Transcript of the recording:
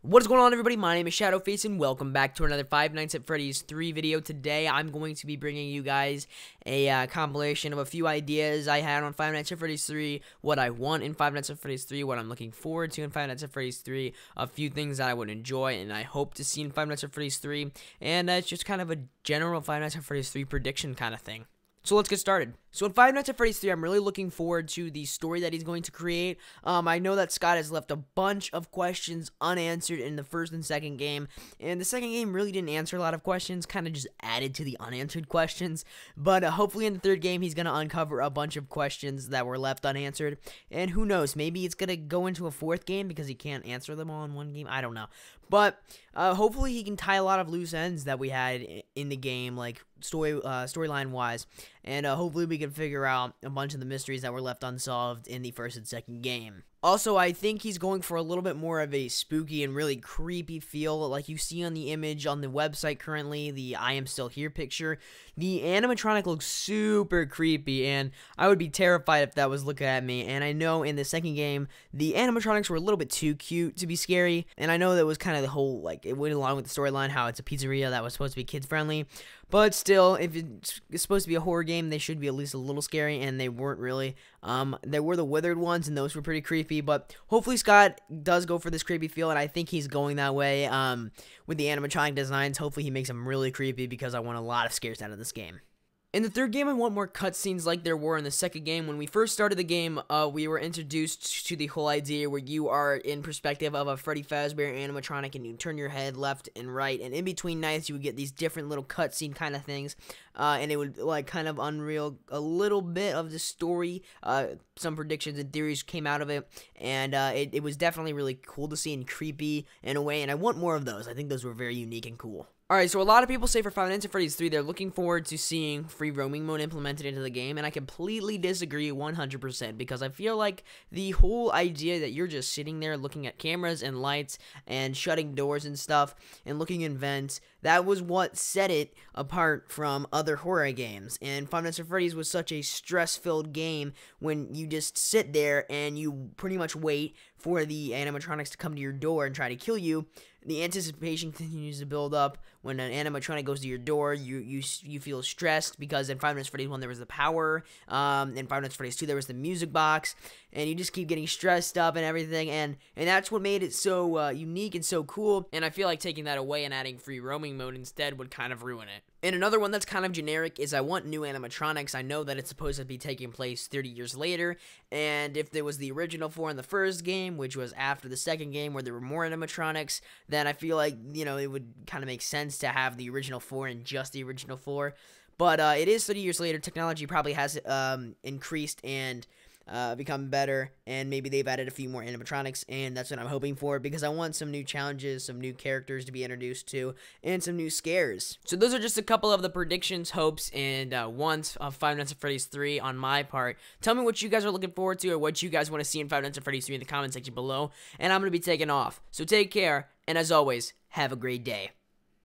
What is going on, everybody? My name is Shadowface and welcome back to another Five Nights at Freddy's 3 video. Today I'm going to be bringing you guys a compilation of a few ideas I had on Five Nights at Freddy's 3, what I want in Five Nights at Freddy's 3, what I'm looking forward to in Five Nights at Freddy's 3, a few things that I would enjoy and I hope to see in Five Nights at Freddy's 3, and it's just kind of a general Five Nights at Freddy's 3 prediction kind of thing. So let's get started. So in Five Nights at Freddy's 3, I'm really looking forward to the story that he's going to create. I know that Scott has left a bunch of questions unanswered in the first and second game, and the second game really didn't answer a lot of questions, kind of just added to the unanswered questions, but hopefully in the third game, he's going to uncover a bunch of questions that were left unanswered, and who knows, maybe it's going to go into a fourth game because he can't answer them all in one game, I don't know, but hopefully he can tie a lot of loose ends that we had in the game, like storyline-wise, and hopefully we can figure out a bunch of the mysteries that were left unsolved in the first and second game. Also, I think he's going for a little bit more of a spooky and really creepy feel, like you see on the image on the website currently, the I Am Still Here picture. The animatronic looks super creepy, and I would be terrified if that was looking at me, and I know in the second game, the animatronics were a little bit too cute to be scary, and I know that was kind of the whole, like, it went along with the storyline, how it's a pizzeria that was supposed to be kids-friendly, but still, if it's supposed to be a horror game, they should be at least a little scary, and they weren't really. There were the withered ones, and those were pretty creepy, but hopefully Scott does go for this creepy feel, and I think he's going that way with the animatronic designs. Hopefully he makes them really creepy because I want a lot of scares out of this game. In the third game, I want more cutscenes like there were in the second game. When we first started the game, we were introduced to the whole idea where you are in perspective of a Freddy Fazbear animatronic and you turn your head left and right, and in between nights you would get these different little cutscene kind of things, and it would like kind of unreal a little bit of the story. Some predictions and theories came out of it, and it was definitely really cool to see and creepy in a way, and I want more of those. I think those were very unique and cool. Alright, so a lot of people say for Five Nights at Freddy's 3, they're looking forward to seeing free roaming mode implemented into the game, and I completely disagree 100% because I feel like the whole idea that you're just sitting there looking at cameras and lights and shutting doors and stuff and looking in vents, that was what set it apart from other horror games, and Five Nights at Freddy's was such a stress-filled game when you just sit there and you pretty much wait for the animatronics to come to your door and try to kill you. The anticipation continues to build up. When an animatronic goes to your door, you feel stressed because in Five Nights at Freddy's 1 there was the power, in Five Nights at Freddy's 2 there was the music box, and you just keep getting stressed up and everything, and that's what made it so unique and so cool, and I feel like taking that away and adding free roaming mode instead would kind of ruin it. And another one that's kind of generic is I want new animatronics. I know that it's supposed to be taking place 30 years later, and if there was the original 4 in the first game, which was after the second game where there were more animatronics, then I feel like, you know, it would kind of make sense to have the original 4 and just the original 4. But it is 30 years later. Technology probably has increased and become better, and maybe they've added a few more animatronics, and that's what I'm hoping for because I want some new challenges, some new characters to be introduced to, and some new scares. So those are just a couple of the predictions, hopes, and wants of Five Nights at Freddy's 3 on my part. Tell me what you guys are looking forward to or what you guys want to see in Five Nights at Freddy's 3 in the comment section below, and I'm going to be taking off. So take care, and as always, have a great day.